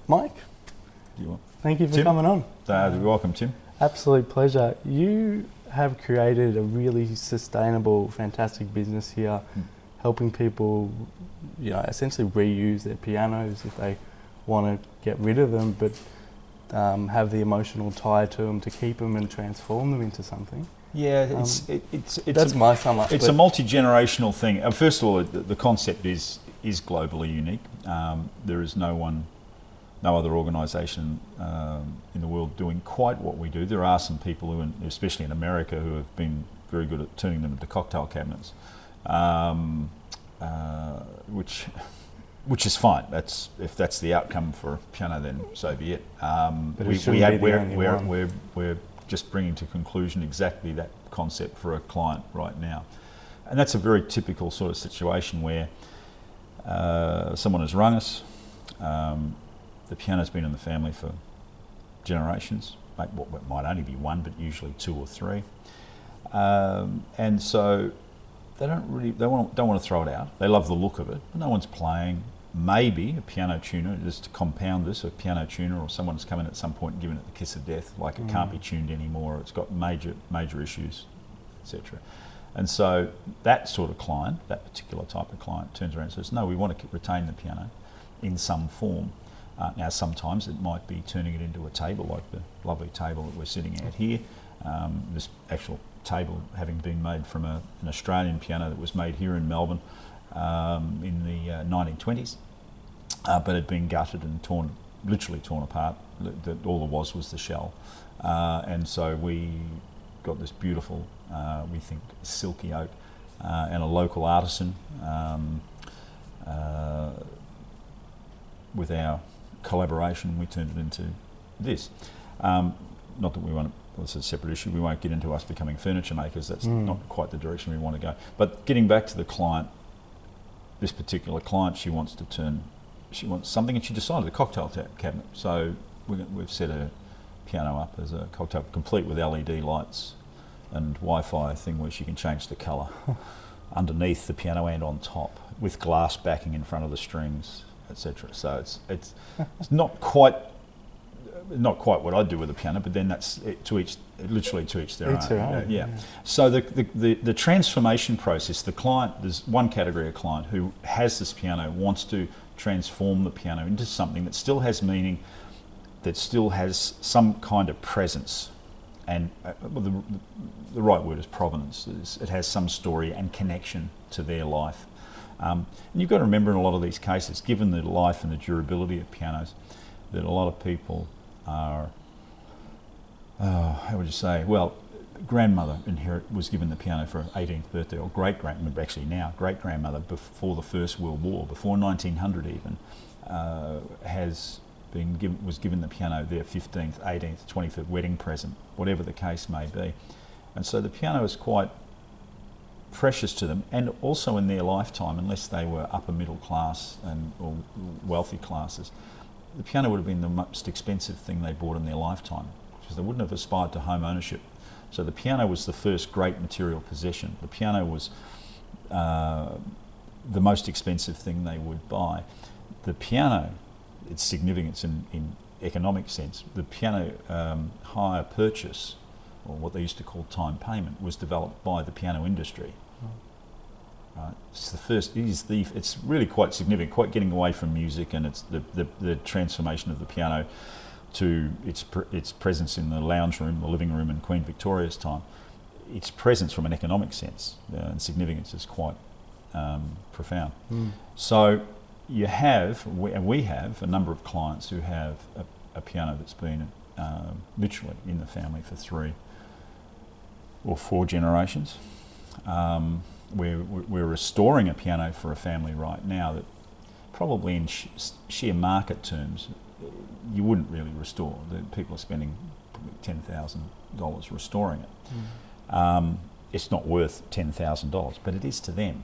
Mike, thank you for coming on. You're welcome, Tim. Absolute pleasure. You have created a really sustainable, fantastic business here, helping people, essentially reuse their pianos if they want to get rid of them, but have the emotional tie to them to keep them and transform them into something. Yeah, that's my sum up. It's a multi-generational thing. First of all, the concept is globally unique. There is no other organisation in the world doing quite what we do. There are some people who, especially in America, who have been very good at turning them into cocktail cabinets, which is fine. If that's the outcome for a piano, then so be it. We're just bringing to conclusion exactly that concept for a client right now, and that's a very typical sort of situation where someone has rung us. The piano's been in the family for generations. It might only be one, but usually two or three. And so they don't want to throw it out. They love the look of it, but no one's playing. Maybe a piano tuner, just to compound this, a piano tuner or someone's come in at some point and given it the kiss of death, like it can't be tuned anymore, it's got major issues, etc. And so that sort of client, that particular type of client, turns around and says, no, we want to retain the piano in some form. Now sometimes it might be turning it into a table, like the lovely table that we're sitting at here. This actual table having been made from an Australian piano that was made here in Melbourne in the 1920s, but had been gutted and literally torn apart. All there was the shell. And so we got this beautiful, we think, silky oak, and a local artisan with our collaboration, we turned it into this. Not that we want to, that's a separate issue, we won't get into us becoming furniture makers, that's not quite the direction we want to go. But getting back to the client, this particular client, she wants something, and she decided a cocktail cabinet. So we've set a piano up as a cocktail, complete with LED lights and Wi-Fi thing where she can change the colour underneath the piano and on top, with glass backing in front of the strings, etc. So it's not quite what I do with a piano, but then that's literally to each their own. Yeah. So the transformation process, the client, there's one category of client who has this piano, wants to transform the piano into something that still has meaning, that still has some kind of presence, and the right word is provenance. It has some story and connection to their life. And you've got to remember, in a lot of these cases, given the life and the durability of pianos, that a lot of people are, how would you say, well, grandmother was given the piano for her 18th birthday, or great-grandmother, actually now, great-grandmother before the First World War, before 1900 even, was given the piano their 15th, 18th, 25th wedding present, whatever the case may be. And so the piano is quite precious to them, and also in their lifetime, unless they were upper middle class or wealthy classes, the piano would have been the most expensive thing they bought in their lifetime, because they wouldn't have aspired to home ownership. So the piano was the first great material possession. The piano was the most expensive thing they would buy. The piano, its significance in economic sense, the piano hire purchase, or what they used to call time payment, was developed by the piano industry. Right. It's the first. It's really quite significant. Quite getting away from music, and it's the transformation of the piano to its presence in the lounge room, the living room in Queen Victoria's time. Its presence from an economic sense and significance is quite profound. So we have a number of clients who have a piano that's been literally in the family for 3 or 4 generations. We're restoring a piano for a family right now that probably in sheer market terms you wouldn't really restore. People are spending $10,000 restoring it. It's not worth $10,000, but it is to them.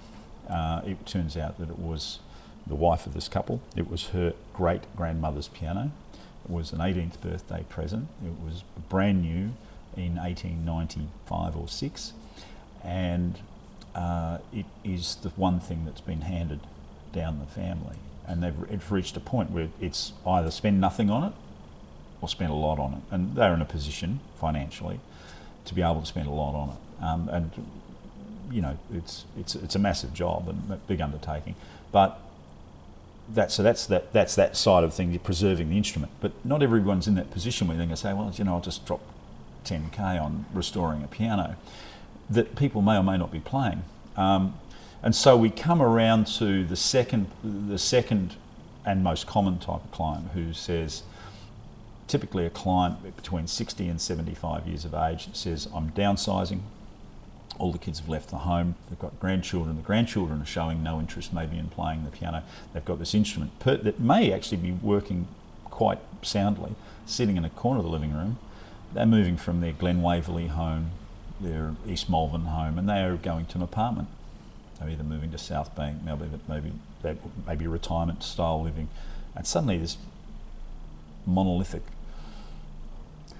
It turns out that it was the wife of this couple. It was her great-grandmother's piano. It was an 18th birthday present. It was brand new in 1895 or 6, and it is the one thing that's been handed down the family. and it's reached a point where it's either spend nothing on it or spend a lot on it, and they're in a position financially to be able to spend a lot on it. And you know, it's a massive job and a big undertaking, but that's that side of things. You're preserving the instrument, but not everyone's in that position where they're going to say, well, you know, I'll just drop 10k on restoring a piano that people may or may not be playing. And so we come around to the second and most common type of client, who says, typically a client between 60 and 75 years of age, says, I'm downsizing, all the kids have left the home, they've got grandchildren, the grandchildren are showing no interest maybe in playing the piano, they've got this instrument that may actually be working quite soundly, sitting in a corner of the living room. They're moving from their Glen Waverley home, their East Malvern home, and they are going to an apartment. They're either moving to South Bank, maybe retirement style living, and suddenly this monolithic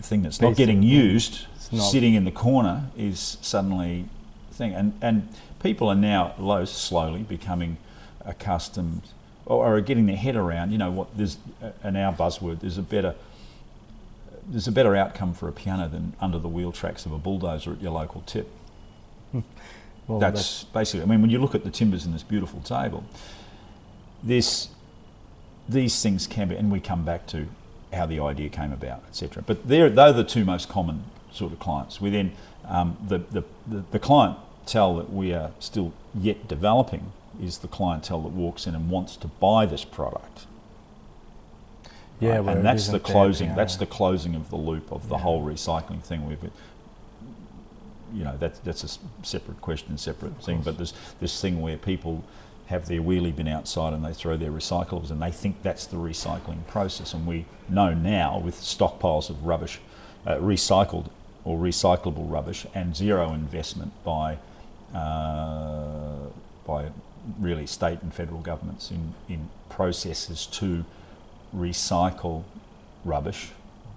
thing that's not getting used, sitting in the corner, is suddenly a thing. And people are now slowly becoming accustomed, or are getting their head around, you know, what there's, and our buzzword, there's a better outcome for a piano than under the wheel tracks of a bulldozer at your local tip. Well, that's basically, I mean, when you look at the timbers in this beautiful table, these things can be, and we come back to how the idea came about, etc. But they're the two most common sort of clients. We then, the clientele that we are still yet developing is the clientele that walks in and wants to buy this product. Yeah, right? And that's the closing. That's the closing of the loop of the whole recycling thing. You know, that's a separate question, separate thing. But there's this thing where people have their wheelie bin outside and they throw their recyclables, and they think that's the recycling process. And we know now, with stockpiles of rubbish, recycled or recyclable rubbish, and zero investment by really state and federal governments in processes to recycle rubbish,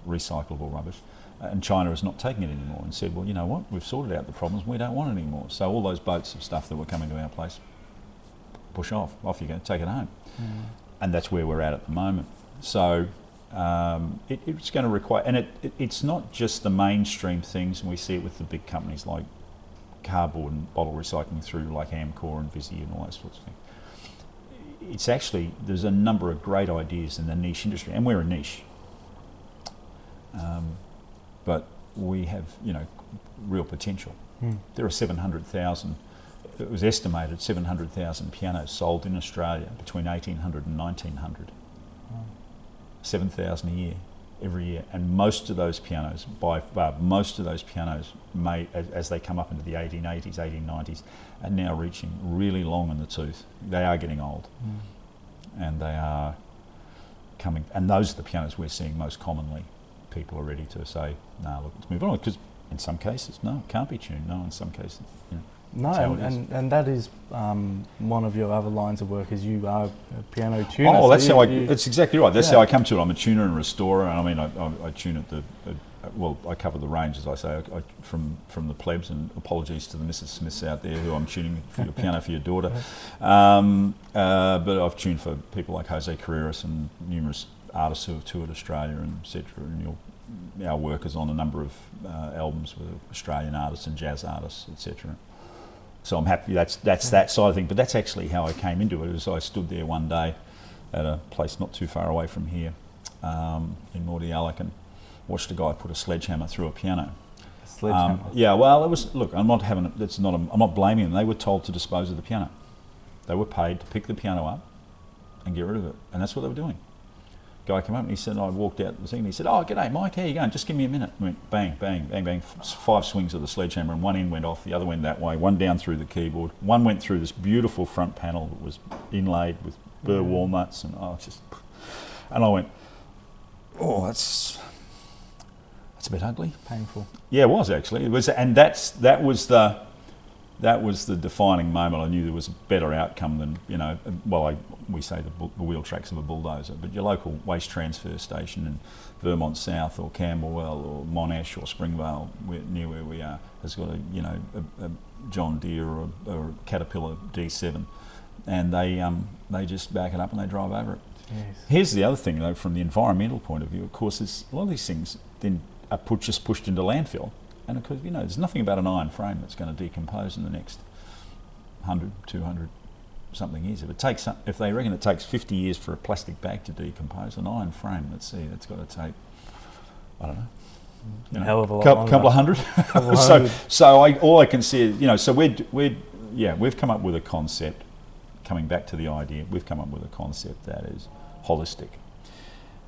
recyclable rubbish. And China is not taking it anymore, and said, well, you know what, we've sorted out the problems, we don't want it anymore. So all those boats of stuff that were coming to our place, push off you go, take it home. And that's where we're at the moment. So it's going to require, and it's not just the mainstream things, and we see it with the big companies like cardboard and bottle recycling through like Amcor and Visi and all those sorts of things. It's actually, there's a number of great ideas in the niche industry, and we're a niche. But we have, you know, real potential. There are 700,000, it was estimated 700,000 pianos sold in Australia between 1800 and 1900. 7,000 a year, every year. And most of those pianos, by far, made, as they come up into the 1880s, 1890s, are now reaching really long in the tooth. They are getting old. And they are coming, and those are the pianos we're seeing most commonly. People are ready to say, no, look, let's move on. Because in some cases, no, it can't be tuned. No, in some cases, you know. No, and that is one of your other lines of work, is you are a piano tuner. Oh, that's how that's exactly right. That's how I come to it. I'm a tuner and restorer. And I mean, I tune at I cover the range, as I say, from the plebs, and apologies to the Mrs. Smiths out there who I'm tuning for your piano for your daughter. But I've tuned for people like Jose Carreras and numerous artists who have toured Australia and etc. And our work is on a number of albums with Australian artists and jazz artists, etc. So I'm happy that's that side of thing. But that's actually how I came into it. As I stood there one day at a place not too far away from here, in Mordialloc, and watched a guy put a sledgehammer through a piano. Sledgehammer. Yeah, well, it was. Look, I'm not blaming them. They were told to dispose of the piano. They were paid to pick the piano up and get rid of it, and that's what they were doing. Guy came up and he said, I walked out the thing, and he said, oh, g'day Mike, how you going? Just give me a minute. I went bang, bang, bang, bang, 5 swings of the sledgehammer, and one end went off, the other went that way, one down through the keyboard, one went through this beautiful front panel that was inlaid with burr walnuts, and and I went, oh, that's a bit ugly. Painful. Yeah, it was actually. It was, and that was the defining moment. I knew there was a better outcome than, you know, well, we say the wheel tracks of a bulldozer, but your local waste transfer station in Vermont South or Camberwell or Monash or Springvale, near where we are, has got a John Deere or a Caterpillar D7 and they just back it up and they drive over it. Yes. Here's the other thing, though, from the environmental point of view. Of course, is a lot of these things then are just pushed into landfill, and of course, there's nothing about an iron frame that's going to decompose in the next 100, 200 something years. If they reckon it takes 50 years for a plastic bag to decompose, an iron frame, that's got to take, I don't know, hell of a lot couple of hundred. All I can see is, so we've come up with a concept. Coming back to the idea, we've come up with a concept that is holistic.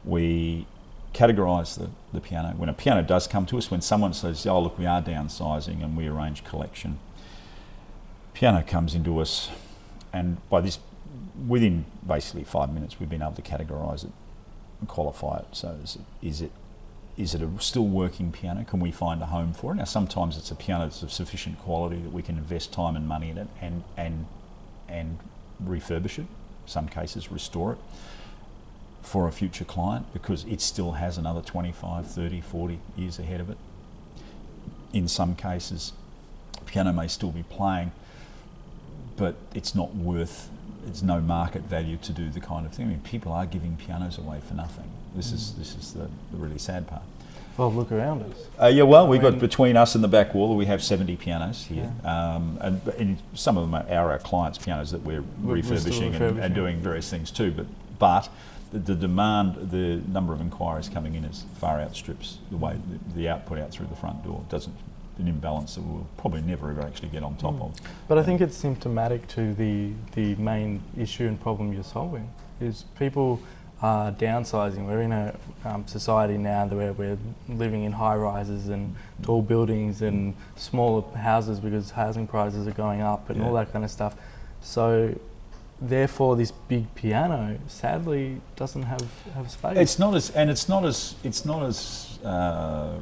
We categorise the piano. When a piano does come to us, when someone says, "Oh, look, we are downsizing and we arrange collection," piano comes into us, and within basically 5 minutes, we've been able to categorise it and qualify it. So, is it a still working piano? Can we find a home for it? Now, sometimes it's a piano that's of sufficient quality that we can invest time and money in it and refurbish it, some cases restore it for a future client because it still has another 25, 30, 40 years ahead of it. In some cases, piano may still be playing, but it's no market value to do the kind of thing. I mean, people are giving pianos away for nothing. This is the really sad part. Well, look around us. We've got between us and the back wall, we have 70 pianos here. And some of them are our clients' pianos that we're refurbishing and doing various things too. But the demand, the number of inquiries coming in is far outstrips the output out through the front door. An imbalance that we'll probably never ever actually get on top of. But I think it's symptomatic to the main issue and problem you're solving, is people are downsizing. We're in a society now where we're living in high rises and tall buildings and smaller houses because housing prices are going up and all that kind of stuff. So therefore this big piano sadly doesn't have space. It's not as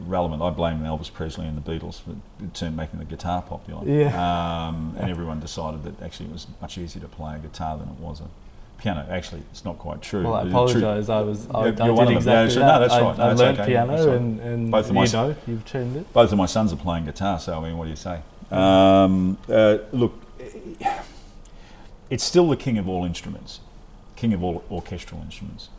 relevant. I blame Elvis Presley and the Beatles for making the guitar popular. And everyone decided that actually it was much easier to play a guitar than it was a piano. Actually, it's not quite true. Well, I apologise. I did exactly that. No, that's right. I learned piano right. and both of you've tuned it. Both of my sons are playing guitar, so I mean, what do you say? Look, it's still the king of all instruments, king of all orchestral instruments.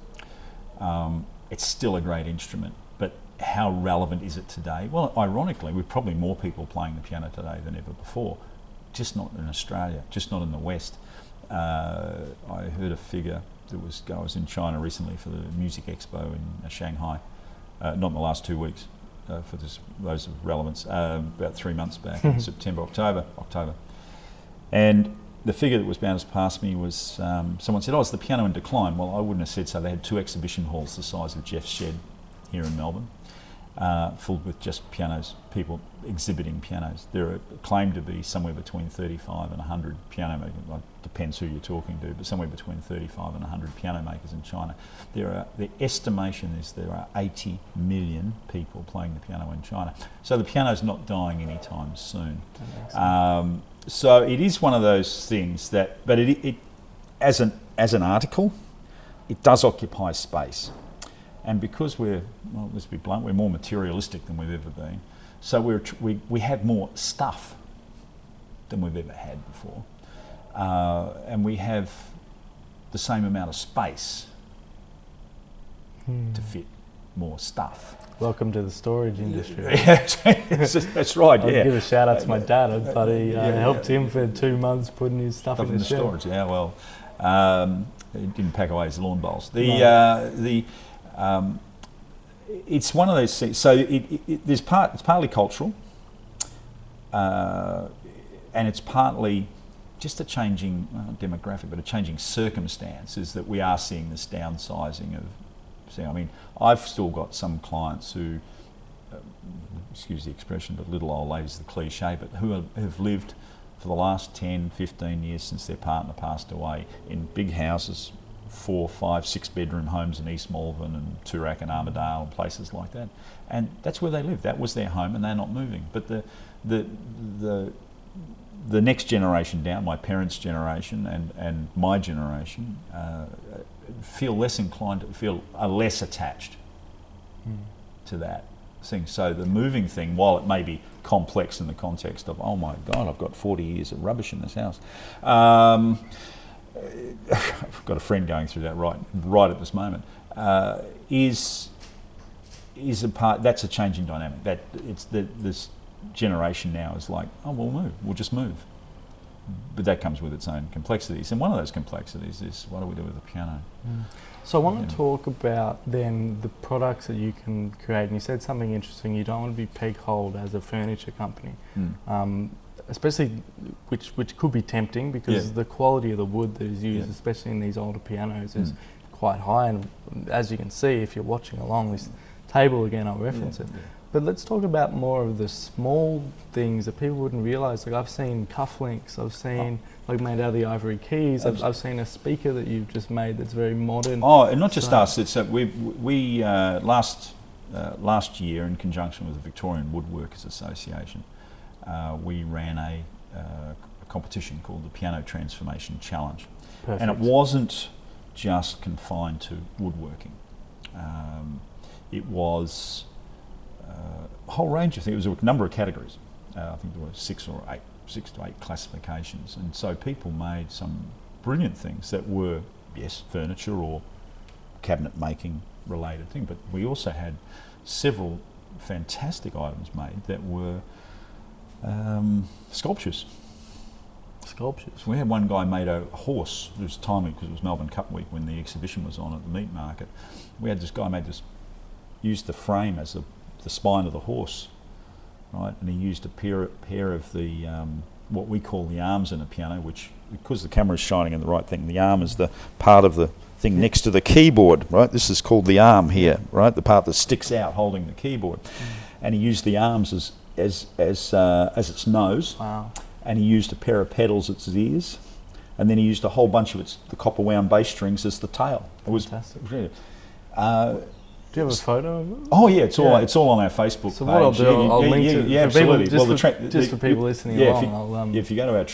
It's still a great instrument, but how relevant is it today? Well, ironically, we've probably more people playing the piano today than ever before, just not in Australia, just not in the West. I heard a figure I was in China recently for the Music Expo in Shanghai, not in the last 2 weeks, for those of relevance, about 3 months back in September, October. And the figure that was bounced past me was, someone said, is the piano in decline? Well, I wouldn't have said so. They had 2 exhibition halls the size of Jeff's shed here in Melbourne, filled with just pianos, people exhibiting pianos. There are claimed to be somewhere between 35 and 100 piano makers. Well, depends who you're talking to, but somewhere between 35 and 100 piano makers in China. The estimation is there are 80 million people playing the piano in China. So the piano's not dying anytime soon. So it is one of those things that, but it as an article, it does occupy space. And because let's be blunt, we're more materialistic than we've ever been. So we have more stuff than we've ever had before. And we have the same amount of space to fit more stuff. Welcome to the storage industry. That's right, I'll give a shout out to my dad. I thought he helped him for 2 months putting his stuff in the storage. Yeah, well, he didn't pack away his lawn bowls. It's one of those things. So it's partly cultural, and it's partly just a changing demographic, but a changing circumstances that we are seeing this downsizing of. I mean, I've still got some clients who, excuse the expression, but little old ladies, the cliche, but who have lived for the last 10, 15 years since their partner passed away in big houses, 4, 5, 6 bedroom homes in East Malvern and Toorak and Armidale and places like that. And that's where they live. That was their home and they're not moving. But the next generation down, my parents' generation and my generation, feel less inclined to feel less attached to that thing. So the moving thing, while it may be complex in the context of, oh my God, I've got 40 years of rubbish in this house, I've got a friend going through that right at this moment, is a part. That's a changing dynamic. That it's this generation now is like, oh, we'll just move. But that comes with its own complexities, and one of those complexities is what do we do with the piano? So I want to talk about then the products that you can create. And you said something interesting. You don't want to be peg-holed as a furniture company, especially which could be tempting because the quality of the wood that is used, especially in these older pianos, is quite high. And as you can see, if you're watching along this table again, I'll reference it. But let's talk about more of the small things that people wouldn't realise. Like I've seen cufflinks, I've seen like made out of the ivory keys. I've seen a speaker that you've just made that's very modern. Oh, and not just us. It's we last year in conjunction with the Victorian Woodworkers Association, we ran a competition called the Piano Transformation Challenge. Perfect. And it wasn't just confined to woodworking. It was a whole range of things. It was a number of categories. I think there were six to eight classifications. And so people made some brilliant things that were, yes, furniture or cabinet making related thing. But we also had several fantastic items made that were sculptures. Sculptures. We had one guy made a horse. It was timely because it was Melbourne Cup Week when the exhibition was on at the meat market. We had this guy used the frame as the spine of the horse, right? And he used a pair of the what we call the arms in a piano, which because the camera is shining in the right thing, the arm is the part of the thing next to the keyboard, right? This is called the arm here, right? The part that sticks out holding the keyboard. And he used the arms as its nose. Wow. And he used a pair of pedals as its ears, and then he used a whole bunch of the copper wound bass strings as the tail. It was fantastic. Really, do you have a photo of it? oh yeah, it's all on our Facebook so page. what I'll do, I'll link to yeah, for absolutely. people, just for people listening along. If you go to our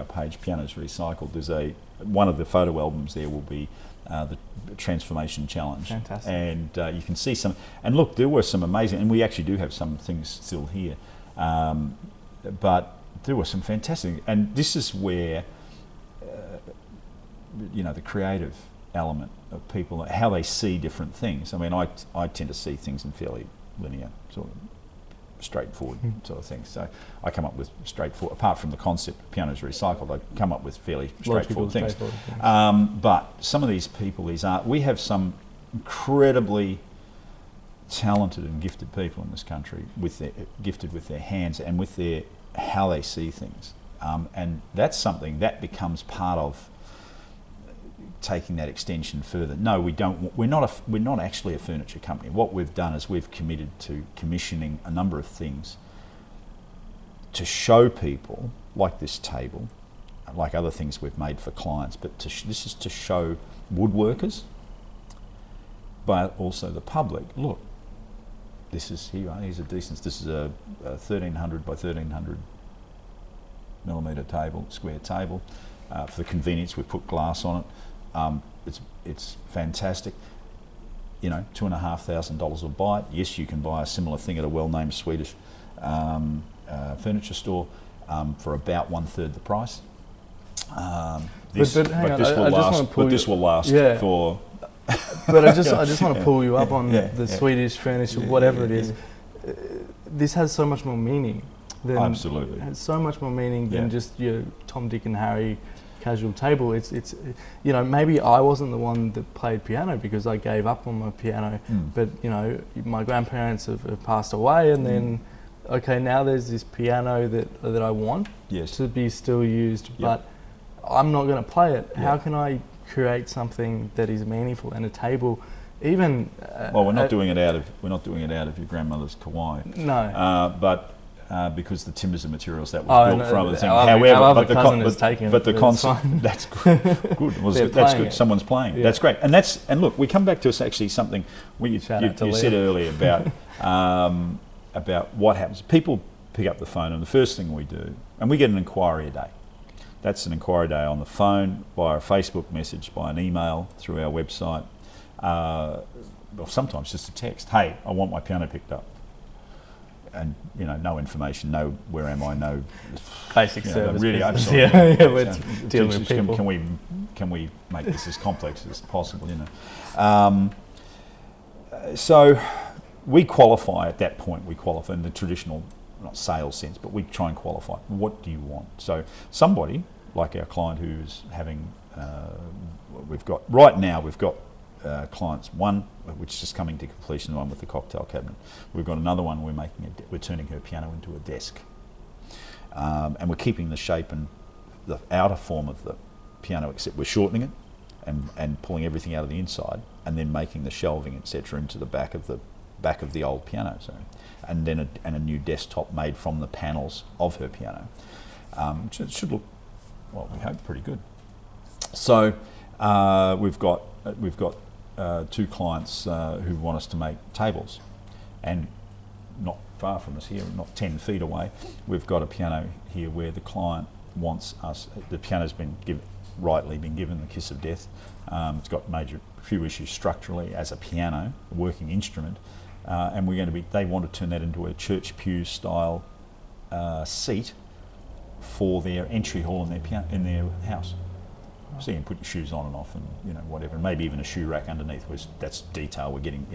page, Pianos Recycled, there's one of the photo albums there will be the Transformation Challenge. Fantastic. And you can see some. And look, there were some amazing, and we actually do have some things still here. But there were some fantastic, and this is where the creative element of people, how they see different things. I mean, I tend to see things in fairly linear, sort of straightforward sort of things. So I come up with straightforward, apart from the concept of Pianos Recycled, I come up with fairly straightforward things. But some of these people, we have some incredibly talented and gifted people in this country gifted with their hands and with how they see things, and that's something that becomes part of taking that extension further. No, we don't. We're not actually a furniture company. What we've done is we've committed to commissioning a number of things to show people, like this table, like other things we've made for clients. But this is to show woodworkers, but also the public. Look. Here's a decent. This is a 1300 by 1300 millimetre table, square table. For the convenience, we put glass on it. It's fantastic. $2,500 will buy it. Yes, you can buy a similar thing at a well-named Swedish furniture store for about 1/3 the price. This will last for. But I just want to pull you up on the Swedish furniture, whatever it is. This has so much more meaning. Absolutely. It has so much more meaning than just your Tom, Dick and Harry casual table. It's maybe I wasn't the one that played piano because I gave up on my piano, but my grandparents have passed away, and then now there's this piano that I want to be still used, but I'm not going to play it. How can I create something that is meaningful? And a table, even we're not doing it out of your grandmother's Kauai. No, but because the timbers and materials that was built from the thing. However, the concept that's good. That's good. Someone's playing. Yeah. That's great. And look, we come back to actually something you said earlier about what happens. People pick up the phone, and the first thing we do, and we get an inquiry a day. That's an inquiry day on the phone, via a Facebook message, by an email, through our website, or sometimes just a text. Hey, I want my piano picked up. and no information, no where am I, no basic service. Really, absolutely. absolutely. We're dealing with people. Can we make this as complex as possible? So we qualify at that point. We qualify in the traditional, not sales sense, but we try and qualify. What do you want? So somebody like our client who's having, we've got clients, one which is just coming to completion, the one with the cocktail cabinet. We've got another one we're turning her piano into a desk, and we're keeping the shape and the outer form of the piano, except we're shortening it and pulling everything out of the inside, and then making the shelving, etc., into the back of the old piano. And then a new desktop made from the panels of her piano. It should look, well, we hope, pretty good. So we've got two clients who want us to make tables, and not far from us here, not 10 feet away, we've got a piano here where the client wants us. The piano's rightly been given the kiss of death. It's got few issues structurally as a piano, a working instrument, and they want to turn that into a church pew style seat for their entry hall in their house. So you can put your shoes on and off, and whatever, and maybe even a shoe rack underneath. That's detail we're getting.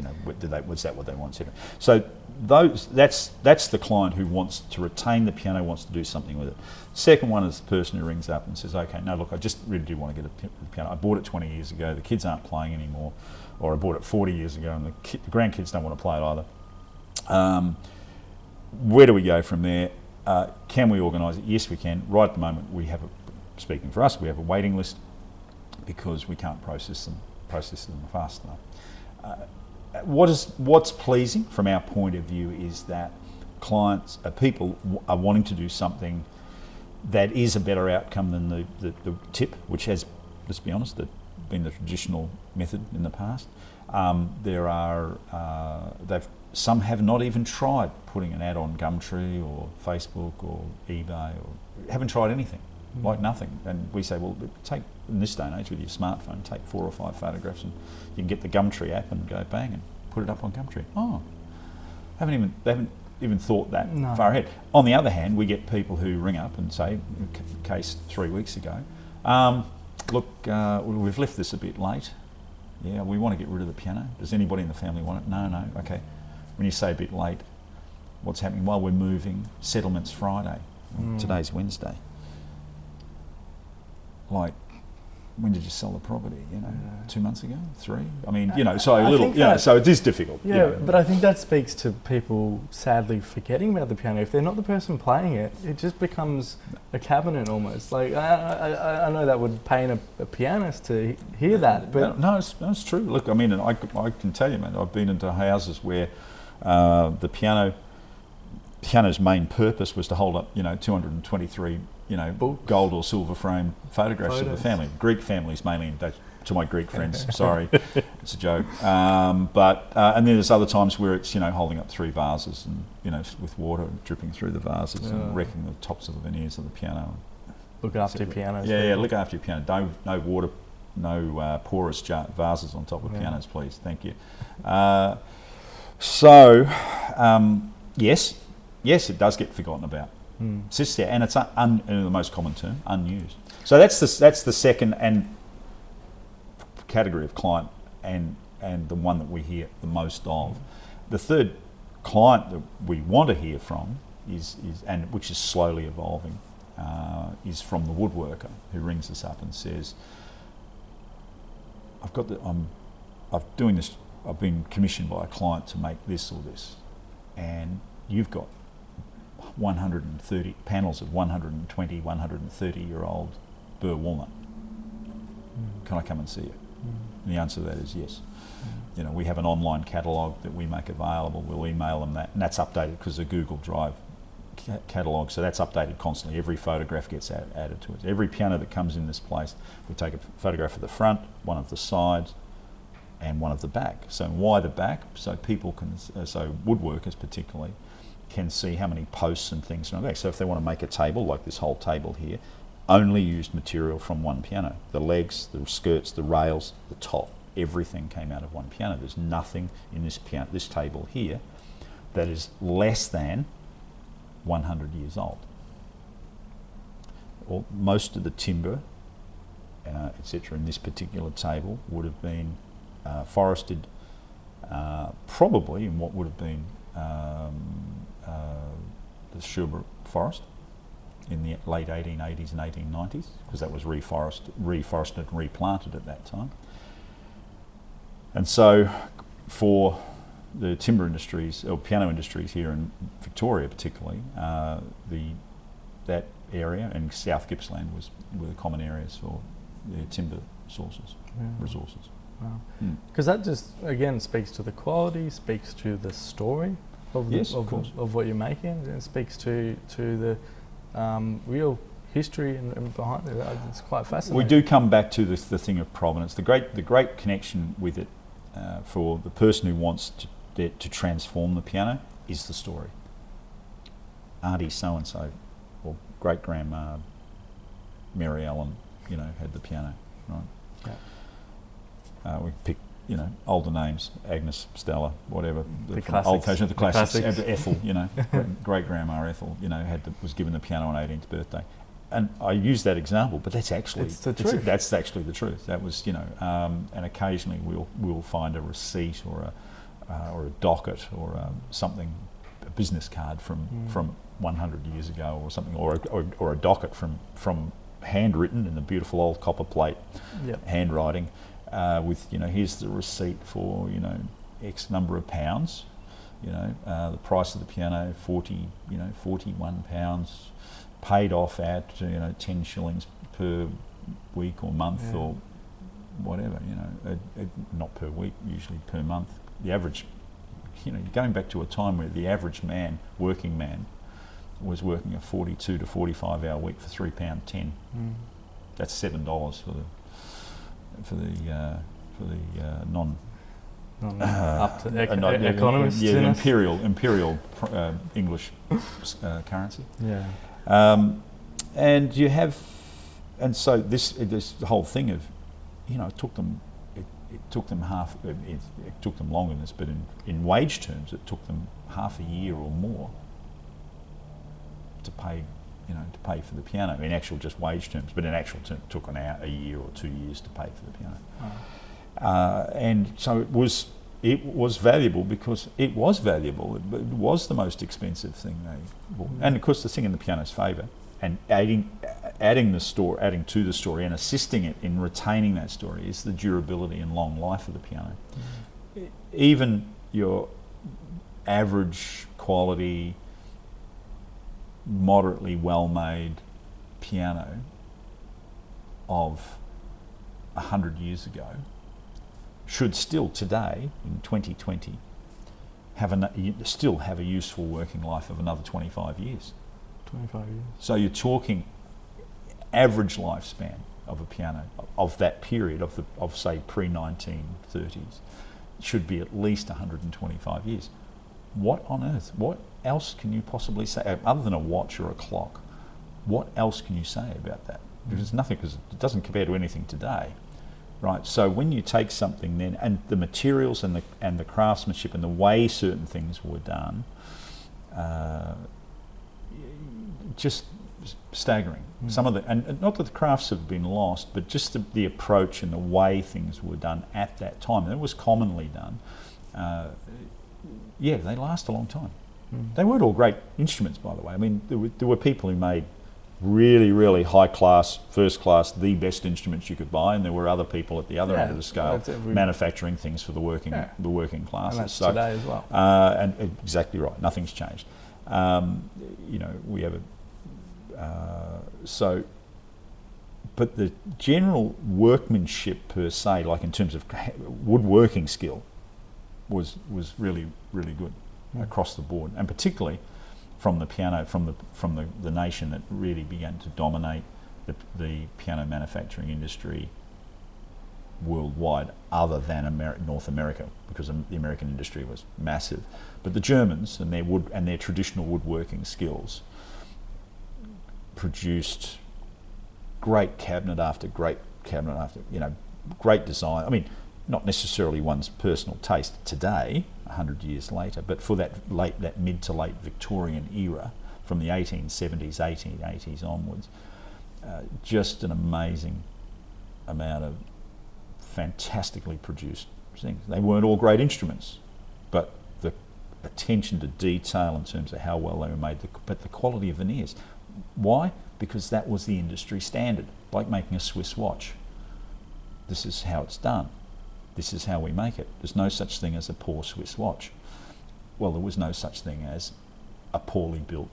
Was that what they want? Etc. So that's the client who wants to retain the piano, wants to do something with it. Second one is the person who rings up and says, "Okay, no, look, I just really do want to get a piano. I bought it 20 years ago. The kids aren't playing anymore, or I bought it 40 years ago, and the grandkids don't want to play it either. Where do we go from there? Can we organise it? Yes, we can. Right at the moment, speaking for us, we have a waiting list because we can't process them fast enough. What's pleasing from our point of view is that people are wanting to do something that is a better outcome than the tip, which has, let's be honest, been the traditional method in the past. Some have not even tried putting an ad on Gumtree or Facebook or eBay, or haven't tried anything. Like nothing. And we say, well, in this day and age with your smartphone, take 4 or 5 photographs, and you can get the Gumtree app and go bang and put it up on Gumtree. They haven't even thought that far ahead. On the other hand, we get people who ring up and say, case 3 weeks ago, look, we've left this a bit late. Yeah, we want to get rid of the piano. Does anybody in the family want it? No. Okay. When you say a bit late, what's happening? Well, we're moving. Settlement's Friday. Today's Wednesday. Like, when did you sell the property? 2 months ago, 3. I mean, so it is difficult. Yeah, but I think that speaks to people sadly forgetting about the piano. If they're not the person playing it, it just becomes a cabinet almost. Like I know that would pain a pianist to hear that, but no, it's true. Look, I mean, I can tell you, man, I've been into houses where the piano's main purpose was to hold up, 223. Gold or silver frame photographs of the family. Greek families mainly, to my Greek friends, sorry, it's a joke. But and then there's other times where it's, holding up 3 vases and, with water dripping through the vases and wrecking the tops of the veneers of the piano. Look after your pianos. Yeah, look after your piano. No water, no porous vases on top of pianos, please. Thank you. Yes, it does get forgotten about. Sits there, and it's in the most common term, unused. So that's the second and category of client, and the one that we hear the most of. The third client that we want to hear from is which is slowly evolving, is from the woodworker who rings us up and says, I've been commissioned by a client to make this or this, and you've got 130 panels of 120, 130-year-old Burr walnut. Can I come and see it? And the answer to that is yes. We have an online catalogue that we make available. We'll email them that, and that's updated because the Google Drive catalogue, so that's updated constantly. Every photograph gets added to it. Every piano that comes in this place, we take a photograph of the front, one of the sides, and one of the back. So why the back? So people can, so woodworkers particularly, can see how many posts and things are on the back. So if they want to make a table, like this whole table here, only used material from one piano. The legs, the skirts, the rails, the top, everything came out of one piano. There's nothing in this table here that is less than 100 years old. Most of the timber, etc., in this particular table would have been forested, probably in what would have been the Sherbrooke forest in the late 1880s and 1890s, because that was reforested and replanted at that time. And so for the timber industries, or piano industries here in Victoria particularly, that area and South Gippsland were the common areas for the timber resources. Wow. Because that just, again, speaks to the quality, speaks to the story of what you're making, and it speaks to the real history and behind it. It's quite fascinating. We do come back to the thing of provenance. The great connection with it for the person who wants to transform the piano is the story. Auntie so and so, or great grandma Mary Ellen, had the piano, right? Yeah. We pick older names, Agnes, Stella, whatever. The classics. Old-fashioned, the classics. Ethel, great grandma Ethel, was given the piano on 18th birthday. And I use that example, but that's actually the truth. That's actually the truth. That was, and occasionally we'll find a receipt or a docket or something, a business card from 100 years ago or something, or a docket from handwritten in the beautiful old copper plate handwriting, with here's the receipt for X number of pounds, the price of the piano £41, paid off at 10 shillings per week or month or whatever, not per week, usually per month. The average, going back to a time where the average working man was working a 42 to 45 hour week for £3.10. That's $7 for the non up to economists. Imperial English currency. Yeah. And you have, and so this whole thing of, it took them longer than this, but in wage terms, it took them half a year or more to pay for the piano, in actual just wage terms, but in actual terms it took a year or 2 years to pay for the piano. Oh. And so it was valuable because it was valuable. It was the most expensive thing they bought. And of course the thing in the piano's favour, and adding to the story and assisting it in retaining that story, is the durability and long life of the piano. Even your average quality, moderately well-made piano of 100 years ago should still today, in 2020, still have a useful working life of another 25 years. 25 years. So you're talking average lifespan of a piano of that period of say pre-1930s should be at least 125 years. What on earth? What else can you possibly say other than a watch or a clock? What else can you say about that? Because nothing, because it doesn't compare to anything today, right? So when you take something then, and the materials and the craftsmanship and the way certain things were done, just staggering. Some of the, and not that the crafts have been lost, but just the approach and the way things were done at that time, and it was commonly done. They last a long time. They weren't all great instruments, by the way. I mean, there were people who made really, really high class, first class, the best instruments you could buy, and there were other people at the other end of the scale manufacturing things for the working classes. And that's today as well. And exactly right. Nothing's changed. We have but the general workmanship per se, like in terms of woodworking skill, was really, really good across the board, and particularly from the piano, from the nation that really began to dominate the piano manufacturing industry worldwide, other than North America, because the American industry was massive. But the Germans and their traditional woodworking skills produced great cabinet after great cabinet after, great design. I mean, not necessarily one's personal taste today, 100 years later, but for that mid to late Victorian era, from the 1870s, 1880s onwards, just an amazing amount of fantastically produced things. They weren't all great instruments, but the attention to detail in terms of how well they were made, but the quality of veneers. Why? Because that was the industry standard, like making a Swiss watch. This is how it's done. This is how we make it. There's no such thing as a poor Swiss watch. Well, there was no such thing as a poorly built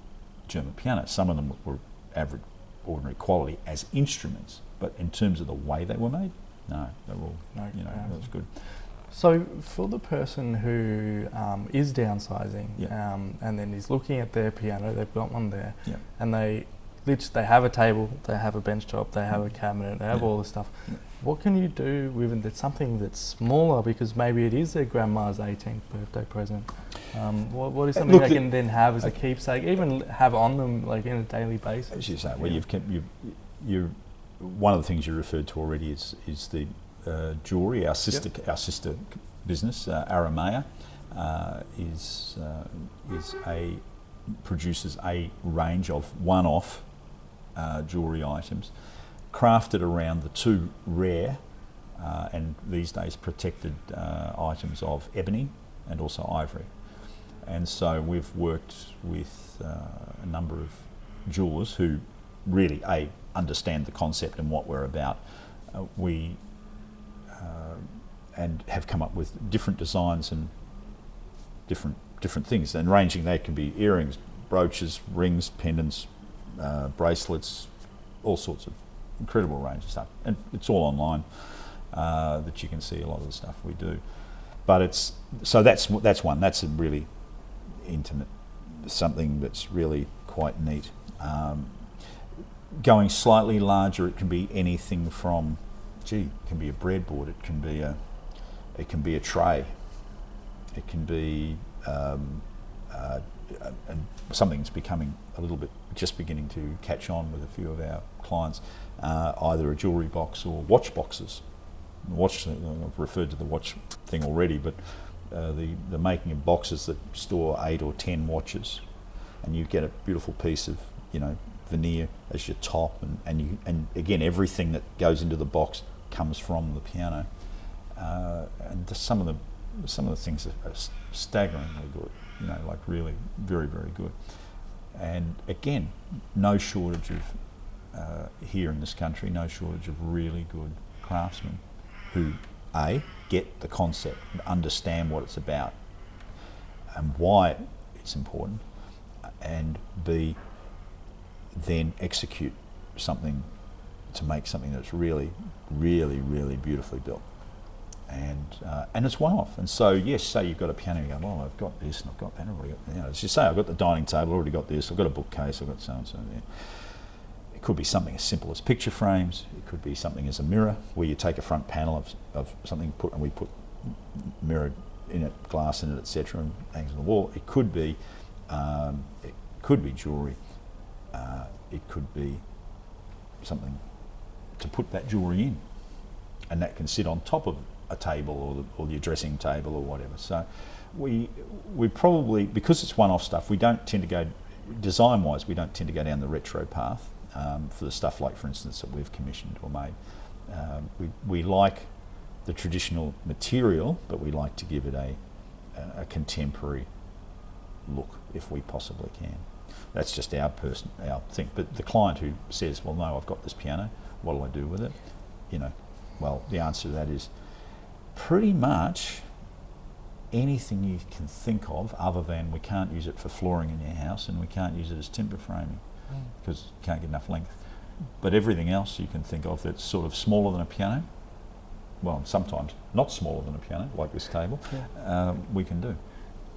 German piano. Some of them were average, ordinary quality as instruments, but in terms of the way they were made, no, they were all, that was good. So for the person who is downsizing Yeah. and then is looking at their piano, they've got one there, Yeah. and they have a table, they have a bench top, they have a cabinet, they have all this stuff. Yeah. What can you do with it that's something that's smaller, because maybe it is their grandma's 18th birthday present? What is something they can then have as a keepsake, even have on them like in a daily basis? As you say, well, you're one of the things you referred to already is the jewellery. Our sister business, Aramea, produces a range of one-off jewellery items, crafted around the two rare and these days protected items of ebony and also ivory. And so we've worked with a number of jewellers who really understand the concept and what we're about. And have come up with different designs and different things, and ranging, they can be earrings, brooches, rings, pendants, bracelets, all sorts of incredible range of stuff. And it's all online that you can see a lot of the stuff we do. But that's one. That's a really intimate, something that's really quite neat. Going slightly larger, it can be anything from, it can be a breadboard, it can be a tray, it can be and something that's becoming a little bit, just beginning to catch on with a few of our clients, either a jewellery box or watch boxes. I've referred to the watch thing already, but the making of boxes that store 8 or 10 watches, and you get a beautiful piece of veneer as your top, and again, everything that goes into the box comes from the piano, and some of the things are staggeringly good, like really very, very good. And again, no shortage of here in this country, no shortage of really good craftsmen who get the concept and understand what it's about and why it's important, and B, then execute something to make something that's really, really, really beautifully built. And it's one-off. And so, yes, say you've got a piano, you go, well, I've got this and I've got that, I've already got, as you say, I've got the dining table, I've already got this, I've got a bookcase, I've got so-and-so there. It could be something as simple as picture frames, it could be something as a mirror, where you take a front panel of something, and we put mirror in it, glass in it, etc., and hangs on the wall. It could be jewellery, it could be something to put that jewellery in, and that can sit on top of a table or your dressing table or whatever. So we probably, because it's one-off stuff, we don't tend to go, design-wise, we don't tend to go down the retro path for the stuff like, for instance, that we've commissioned or made. We like the traditional material, but we like to give it a contemporary look if we possibly can. That's just our thing. But the client who says, well, no, I've got this piano, what do I do with it? Well, the answer to that is pretty much anything you can think of, other than we can't use it for flooring in your house and we can't use it as timber framing because you can't get enough length. But everything else you can think of that's sort of smaller than a piano, well, sometimes not smaller than a piano, like this table, we can do.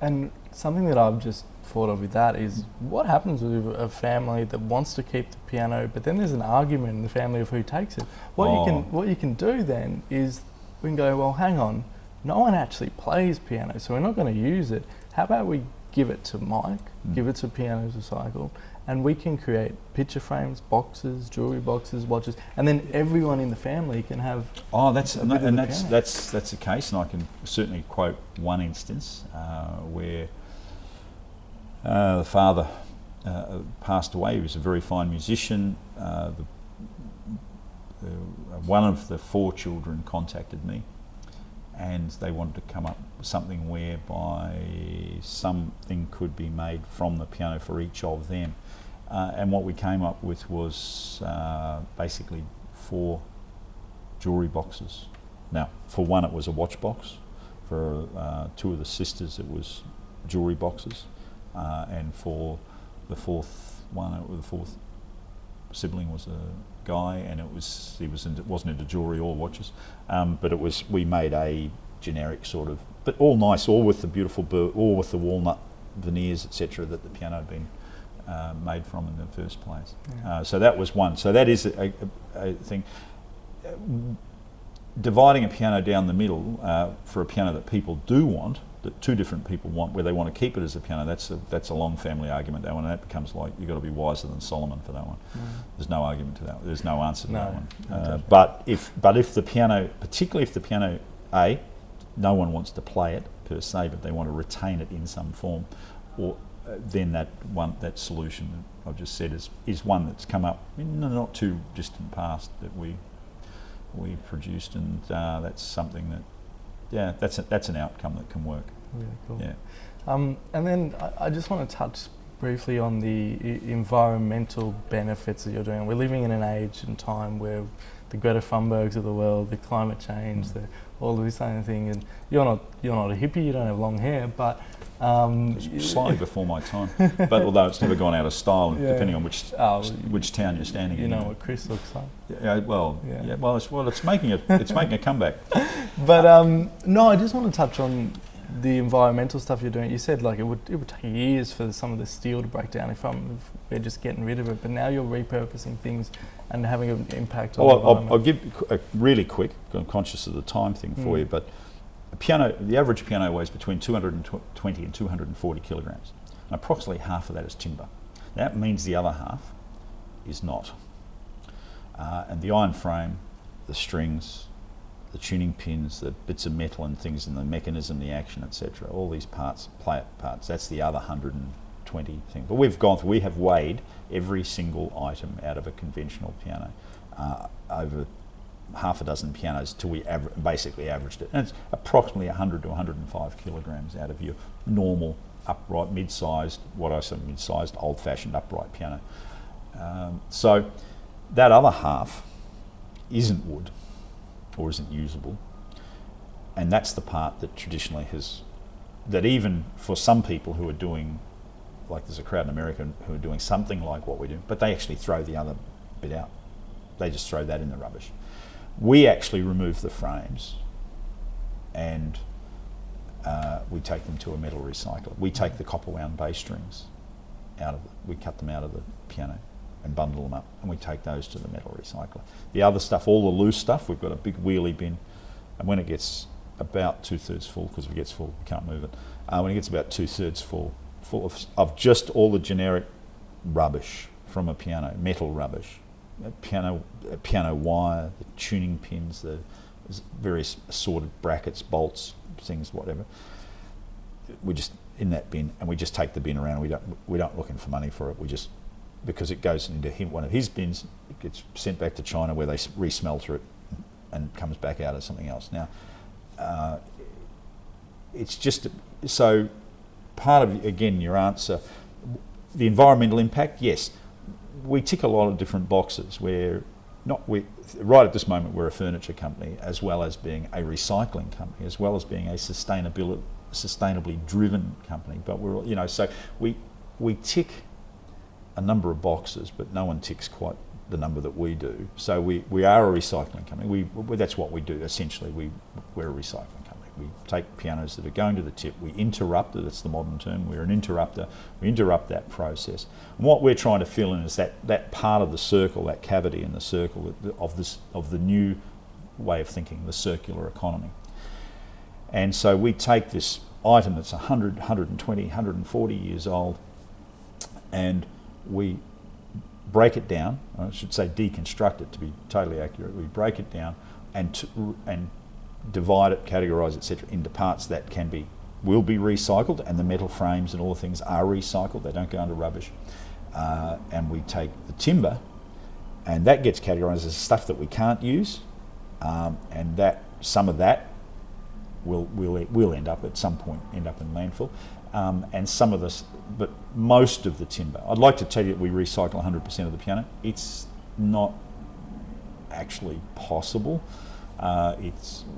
And something that I've just thought of with that is, what happens with a family that wants to keep the piano, but then there's an argument in the family of who takes it? What you can do then is, we can go, well, hang on, no one actually plays piano, so we're not going to use it. How about we give it to Mike, give it to Pianos Recycled, and we can create picture frames, boxes, jewelry boxes, watches, and then everyone in the family can have. Oh, that's a bit of and the that's piano. that's the case, and I can certainly quote one instance where the father passed away. He was a very fine musician. One of the 4 children contacted me, and they wanted to come up with something whereby something could be made from the piano for each of them. And what we came up with was basically 4 jewellery boxes. Now, for one it was a watch box, for 2 of the sisters it was jewellery boxes, and for the 4th sibling was a guy, and wasn't into jewellery or watches, but we made a generic sort of, but all nice, all with the beautiful all with the walnut veneers, etc., that the piano had been made from in the first place. Yeah. So that was one. So that is a thing. Dividing a piano down the middle for a piano that people do want, that 2 different people want, where they want to keep it as a piano, that's a long family argument, that one, and that becomes like, you've got to be wiser than Solomon for that one. There's no argument to that. There's no answer to that one. But if the piano, particularly if the piano, no one wants to play it per se, but they want to retain it in some form, or then that solution that I've just said is one that's come up in the not too distant past that we produced, and that's something that, that's an outcome that can work. Really cool. Yeah. And then I just want to touch briefly on the environmental benefits that you're doing. We're living in an age and time where the Greta Thunbergs of the world, the climate change, all of this kind of thing, and you're not a hippie, you don't have long hair, but It's slightly before my time, but although it's never gone out of style, depending on which town you're standing in. You know what Chris looks like. Well, it's making a comeback. But no, I just want to touch on the environmental stuff you're doing. You said like it would take years for some of the steel to break down if we're just getting rid of it. But now you're repurposing things and having an impact on the environment. I'll give a really quick. I'm conscious of the time thing for you, but the average piano weighs between 220 and 240 kilograms. And approximately half of that is timber. That means the other half is not. And the iron frame, the strings, the tuning pins, the bits of metal and things in the mechanism, the action, etc. All these parts, that's the other 120 thing. But we have weighed every single item out of a conventional piano over half a dozen pianos till we basically averaged it. And it's approximately 100 to 105 kilograms out of your normal upright, mid-sized, old-fashioned upright piano. So that other half isn't wood or isn't usable, and that's the part that traditionally that even for some people who are doing, like there's a crowd in America who are doing something like what we do, but they actually throw the other bit out. They just throw that in the rubbish. We actually remove the frames and we take them to a metal recycler. We take the copper wound bass strings we cut them out of the piano and bundle them up, and we take those to the metal recycler. The other stuff, all the loose stuff, we've got a big wheelie bin, and when it gets about 2/3 full, because if it gets full, we can't move it. When it gets about 2/3 full of just all the generic rubbish from a piano, metal rubbish, piano wire, the tuning pins, the various assorted brackets, bolts, things, whatever. We just in that bin, and we just take the bin around. We don't looking for money for it. We just, because it goes into one of his bins, it gets sent back to China where they re-smelter it and comes back out as something else. Now, it's just so part of again your answer, the environmental impact. Yes, we tick a lot of different boxes. Right at this moment, we're a furniture company, as well as being a recycling company, as well as being a sustainably driven company. But so we tick a number of boxes, but no one ticks quite the number that we do. So we are a recycling company. That's what we do. Essentially, we're a recycling company. We take pianos that are going to the tip, we interrupt it, that's the modern term, we're an interrupter, we interrupt that process. And what we're trying to fill in is that part of the circle, that cavity in the circle of the new way of thinking, the circular economy. And so we take this item that's 100, 120, 140 years old, and we break it down. I should say deconstruct it to be totally accurate. We break it down and divide it, categorise, etc., into parts that will be recycled, and the metal frames and all the things are recycled. They don't go into rubbish. And we take the timber, and that gets categorised as stuff that we can't use, and that some of that will end up at some point in landfill, and some of this, but most of the timber. I'd like to tell you that we recycle 100% of the piano. It's not actually possible.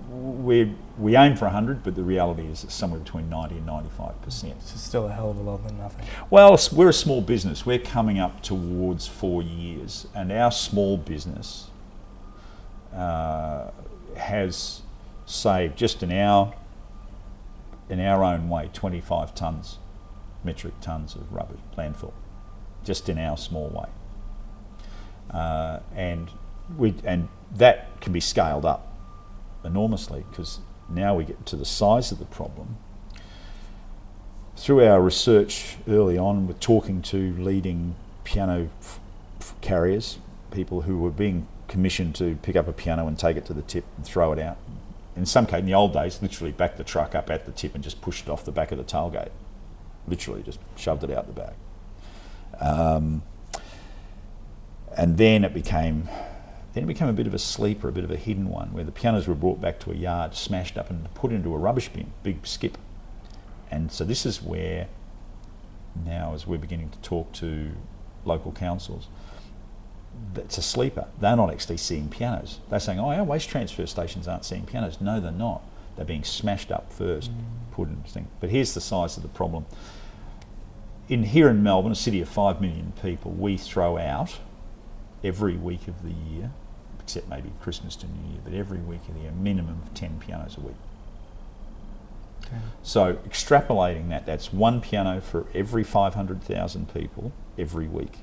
We aim for 100, but the reality is it's somewhere between 90 and 95%. It's still a hell of a lot than nothing. Well, we're a small business. We're coming up towards 4 years, and our small business has saved, just in our own way, 25 metric tons of rubbish landfill, just in our small way, and that can be scaled up enormously, because now we get to the size of the problem. Through our research early on, we're talking to leading piano carriers, people who were being commissioned to pick up a piano and take it to the tip and throw it out. In some case, in the old days, literally backed the truck up at the tip and just pushed it off the back of the tailgate. Literally just shoved it out the back. And then it became a bit of a sleeper, a bit of a hidden one, where the pianos were brought back to a yard, smashed up and put into a rubbish bin, big skip. And so this is where now, as we're beginning to talk to local councils, it's a sleeper. They're not actually seeing pianos. They're saying, oh, our waste transfer stations aren't seeing pianos. No, they're not. They're being smashed up first, put in thing. But here's the size of the problem. Here in Melbourne, a city of 5 million people, we throw out every week of the year, except maybe Christmas to New Year, but every week of the year, a minimum of 10 pianos a week. Okay. So extrapolating that's one piano for every 500,000 people every week.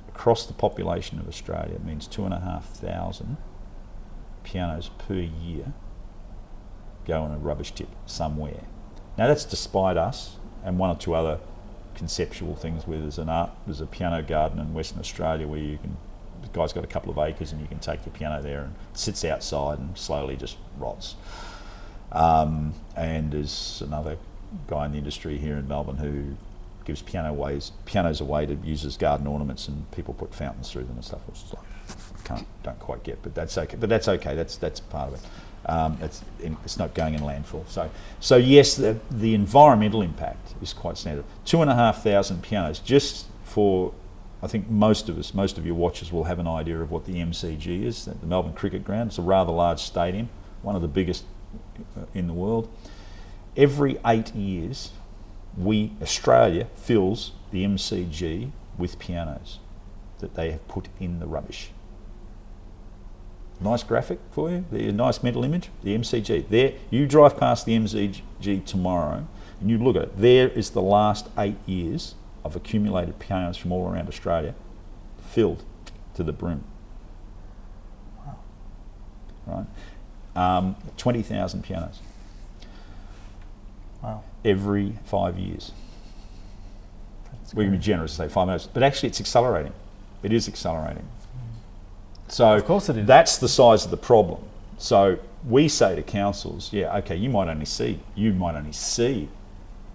Across the population of Australia, it means 2,500 pianos per year go in a rubbish tip somewhere. Now that's despite us and one or two other conceptual things where there's a piano garden in Western Australia where the guy's got a couple of acres and you can take your piano there, and it sits outside and slowly just rots. And there's another guy in the industry here in Melbourne who gives pianos away to use as garden ornaments, and people put fountains through them and stuff, which is like, don't quite get, but that's okay. But that's okay. That's part of it. It's not going in landfill. So yes, the environmental impact is quite standard. 2,500 pianos, just for, I think most of your watchers will have an idea of what the MCG is, the Melbourne Cricket Ground. It's a rather large stadium, one of the biggest in the world. Every 8 years, Australia fills the MCG with pianos that they have put in the rubbish. Nice graphic for you, a nice mental image, the MCG. There, you drive past the MCG tomorrow and you look at it, there is the last 8 years of accumulated pianos from all around Australia filled to the brim. Wow. Right? 20,000 pianos. Wow. Every 5 years. We can be generous and say 5 minutes, but actually it's accelerating. It is accelerating. So of course it is. That's the size of the problem. So we say to councils, yeah, okay, you might only see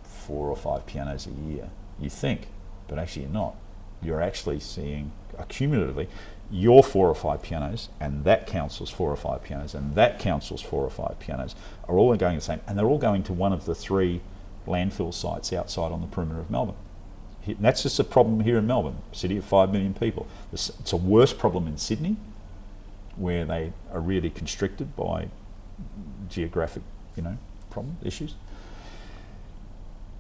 4 or 5 pianos a year, you think, but actually you're not. You're actually seeing accumulatively your 4 or 5 pianos, and that council's 4 or 5 pianos, and that council's 4 or 5 pianos are all going the same, and they're all going to one of the 3 landfill sites outside on the perimeter of Melbourne. And that's just a problem here in Melbourne, city of 5 million people. It's a worse problem in Sydney, where they are really constricted by geographic, problem issues.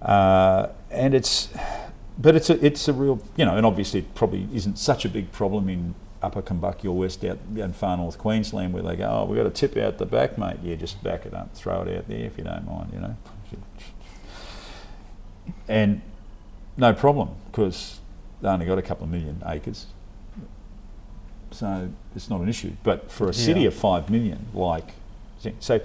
And it's a real, and obviously it probably isn't such a big problem in Upper Kumbuckey or West out in far north Queensland, where they go, oh, we've got a tip out the back, mate. Yeah, just back it up, throw it out there if you don't mind, And no problem, because they only got a couple of million acres. So it's not an issue. But for a city of 5 million, so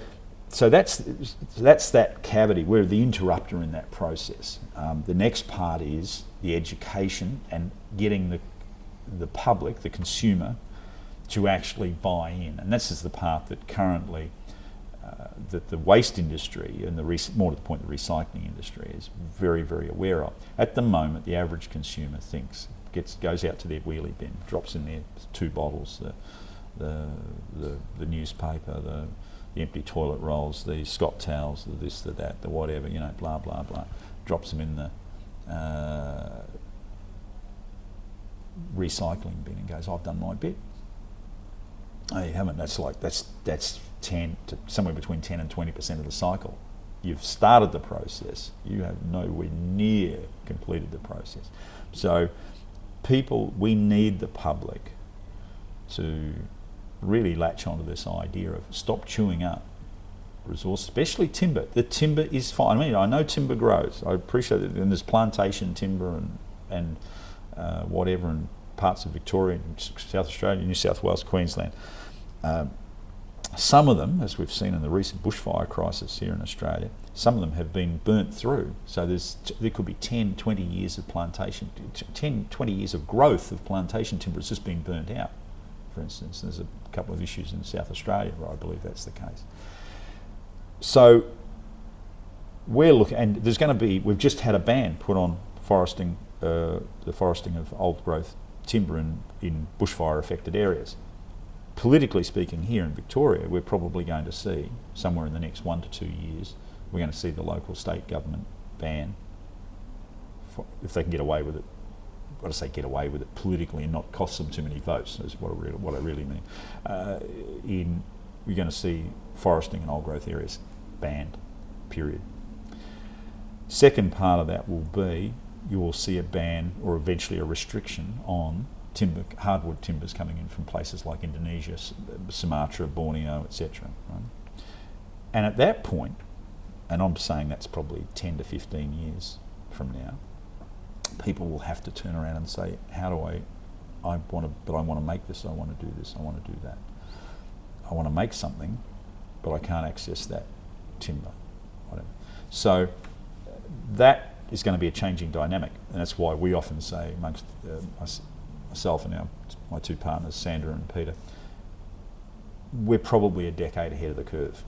So that's that cavity. We're the interrupter in that process. The next part is the education and getting the public, the consumer, to actually buy in. And this is the part that currently that the waste industry and more to the point, the recycling industry is very, very aware of. At the moment, the average consumer goes out to their wheelie bin, drops in there 2 bottles, the newspaper, the empty toilet rolls, the Scott towels, the this, the that, the whatever, blah, blah, blah, drops them in the recycling bin and goes, I've done my bit. Oh, you haven't. That's 10 to somewhere between 10 and 20% of the cycle. You've started the process. You have nowhere near completed the process. So we need the public to really latch onto this idea of stop chewing up resource, especially timber. The timber is fine. I mean, I know timber grows. I appreciate it. And there's plantation timber and whatever in parts of Victoria, South Australia, New South Wales, Queensland. Some of them, as we've seen in the recent bushfire crisis here in Australia, some of them have been burnt through. So there could be 10, 20 years of plantation, 10, 20 years of growth of plantation timber has just been burnt out. For instance, there's a couple of issues in South Australia where I believe that's the case. So we're looking, and there's going to be, we've just had a ban put on foresting, the foresting of old growth timber in bushfire affected areas. Politically speaking, here in Victoria, we're probably going to see, somewhere in the next 1 to 2 years, we're going to see the local state government ban, if they can get away with it. I've got to say get away with it politically and not cost them too many votes, is what I really mean. We're going to see foresting in old growth areas banned, period. Second part of that will be, you will see a ban or eventually a restriction on timber, hardwood timbers coming in from places like Indonesia, Sumatra, Borneo, etc. Right? And at that point, and I'm saying that's probably 10 to 15 years from now, people will have to turn around and say, how do I want to make this, I want to do this, I want to do that. I want to make something, but I can't access that timber. Whatever. So that is going to be a changing dynamic, and that's why we often say amongst myself and my 2 partners, Sandra and Peter, we're probably a decade ahead of the curve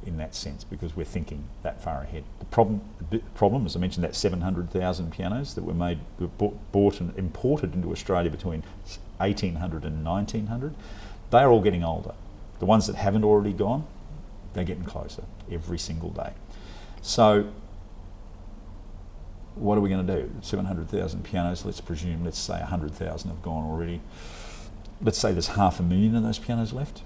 in that sense, because we're thinking that far ahead. The problem, as I mentioned, that 700,000 pianos that were bought and imported into Australia between 1800 and 1900, they're all getting older. The ones that haven't already gone, they're getting closer every single day. So what are we going to do? 700,000 pianos, let's say 100,000 have gone already. Let's say there's 500,000 of those pianos left.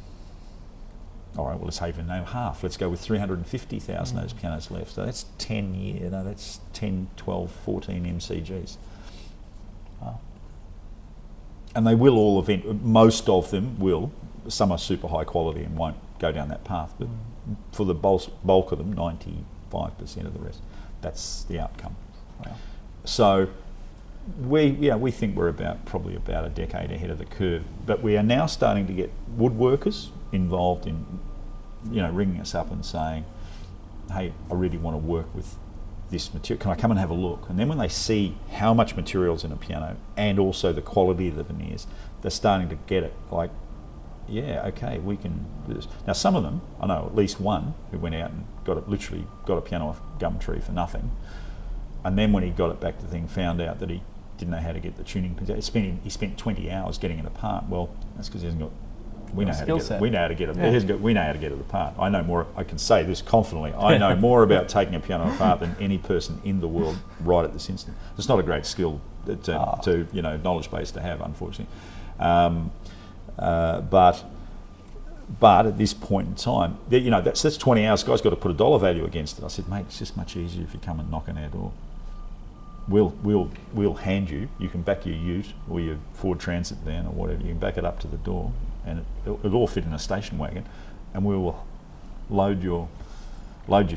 All right, well, let's even know half. Let's go with 350,000 of those pianos left. So that's 10 that's 10, 12, 14 MCGs. Wow. And they will all most of them will. Some are super high quality and won't go down that path, but for the bulk of them, 95% of the rest, that's the outcome. Wow. So we think we're probably about a decade ahead of the curve, but we are now starting to get woodworkers involved in, ringing us up and saying, hey, I really want to work with this material. Can I come and have a look? And then when they see how much material's in a piano and also the quality of the veneers, they're starting to get it. Like, yeah, okay, we can do this. Now, some of them, I know at least one who went out and literally got a piano off Gumtree for nothing, and then when he got it back to the thing, found out that he didn't know how to get the tuning pins out. He spent 20 hours getting it apart. Well, that's because he hasn't got. We know how to get it apart. I know more. I can say this confidently. I know more about taking a piano apart than any person in the world right at this instant. It's not a great skill to knowledge base to have, unfortunately. But at this point in time, that's 20 hours. Guy's got to put a dollar value against it. I said, mate, it's just much easier if you come and knock on our door. We'll hand you. You can back your Ute or your Ford Transit van or whatever. You can back it up to the door, and it'll all fit in a station wagon, and we will load your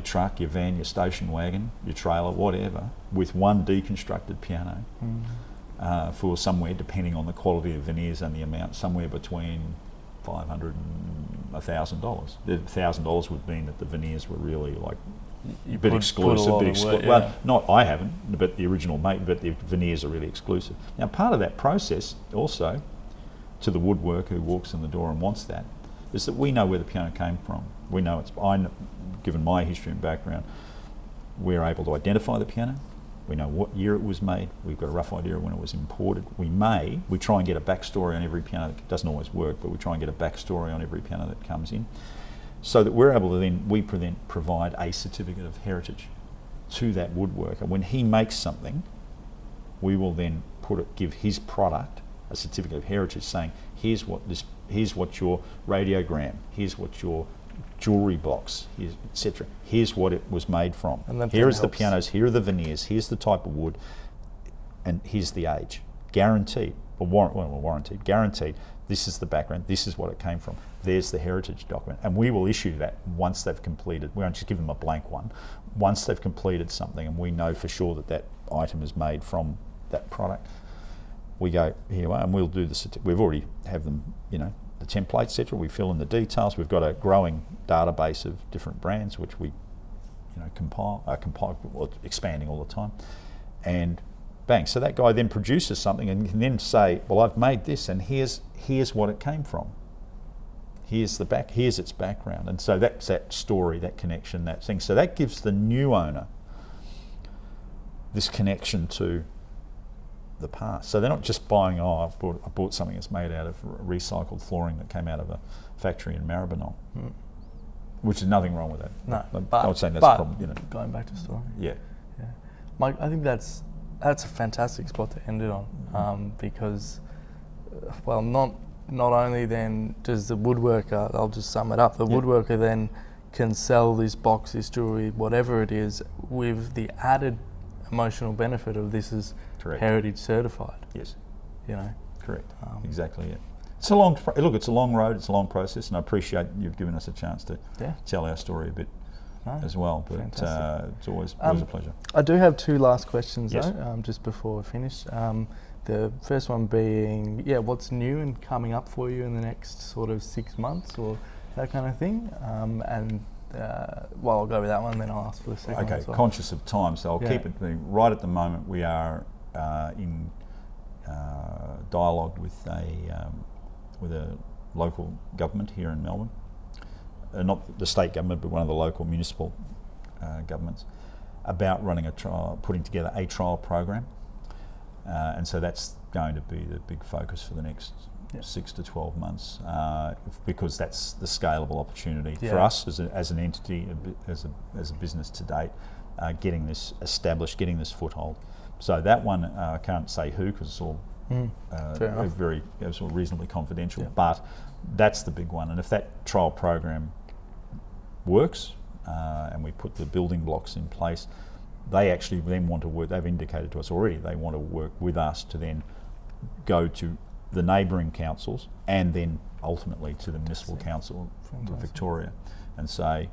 truck, your van, your station wagon, your trailer, whatever, with one deconstructed piano for somewhere, depending on the quality of veneers and the amount, somewhere between $500 and $1,000. The $1,000 would mean that the veneers were really like You a bit put exclusive, a lot bit of work, well, not I haven't, but the original mate, but the veneers are really exclusive. Now, part of that process also, to the woodworker who walks in the door and wants that, is that we know where the piano came from. We know given my history and background, we're able to identify the piano. We know what year it was made. We've got a rough idea of when it was imported. We try and get a backstory on every piano. It doesn't always work, but we try and get a backstory on every piano that comes in, so that we're able to then provide a certificate of heritage to that woodworker. When he makes something, we will then give his product a certificate of heritage, saying here's what your radiogram, here's what your jewellery box, etc. Here's what it was made from. Here is the pianos, here are the veneers, here's the type of wood, and here's the age. Guaranteed, warranted, guaranteed, this is the background, this is what it came from. There's the heritage document. And we will issue that once they've completed. We won't just give them a blank one. Once they've completed something and we know for sure that that item is made from that product, we go, here you are, and we'll do the we've already have them, the templates, etc. We fill in the details. We've got a growing database of different brands, which we, compile, expanding all the time, and bang. So that guy then produces something and can then say, well, I've made this, and here's what it came from. Here's its background, and so that's that story, that connection, that thing. So that gives the new owner this connection to the past. So they're not just buying, I bought something that's made out of recycled flooring that came out of a factory in Maribyrnong, which is nothing wrong with that. No, I would say that's a problem. Going back to story. Yeah. Mike, I think that's a fantastic spot to end it on, because, not only then does the woodworker, I'll just sum it up, the woodworker then can sell this box, this jewellery, whatever it is, with the added emotional benefit of this is Correct. heritage certified. Yes. Correct. Exactly it. It's a long road, it's a long process, and I appreciate you've given us a chance to tell our story a bit as well, but it's always a pleasure. I do have two last questions Yes. though, just before we finish. The first one being, what's new and coming up for you in the next sort of 6 months or that kind of thing? I'll go with that one, then I'll ask for the second one. Okay, conscious of time, so I'll keep it right at the moment. We are in dialogue with a local government here in Melbourne, not the state government, but one of the local municipal governments, about running a trial, putting together a trial program. And so that's going to be the big focus for the next 6 to 12 months, because that's the scalable opportunity for us as an entity, as a business to date, getting this established, getting this foothold. So that one, I can't say who, because it's all it's all reasonably confidential, but that's the big one. And if that trial program works, and we put the building blocks in place, they actually then want to work, they've indicated to us already, they want to work with us to then go to the neighbouring councils and then ultimately to the municipal council of Victoria and say,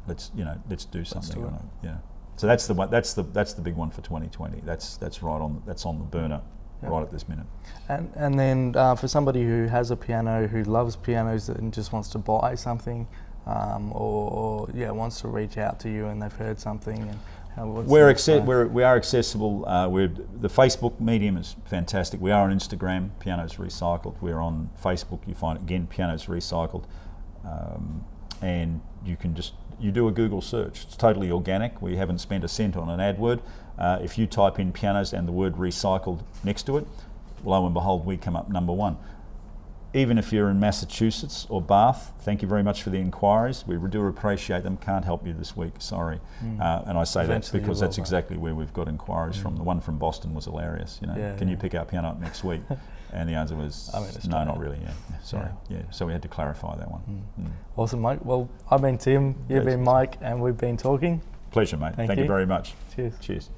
let's do something on it. So that's the one, that's the big one for 2020. That's on the burner right at this minute. And then for somebody who has a piano, who loves pianos and just wants to buy something, or wants to reach out to you and they've heard something, and we are accessible. The Facebook medium is fantastic. We are on Instagram, Pianos Recycled. We're on Facebook. You find again Pianos Recycled, and you do a Google search. It's totally organic. We haven't spent a cent on an AdWord. If you type in pianos and the word recycled next to it, lo and behold, we come up number one. Even if you're in Massachusetts or Bath, thank you very much for the inquiries. We do appreciate them. Can't help you this week, sorry. And I say that because that's exactly where we've got inquiries from. The one from Boston was hilarious. Can you pick our piano up next week? And the answer was no, not really. Sorry. So we had to clarify that one. Awesome, mate. Well, I've been Tim, you've been Mike, and we've been talking. Pleasure, mate. Thank you very much. Cheers. Cheers.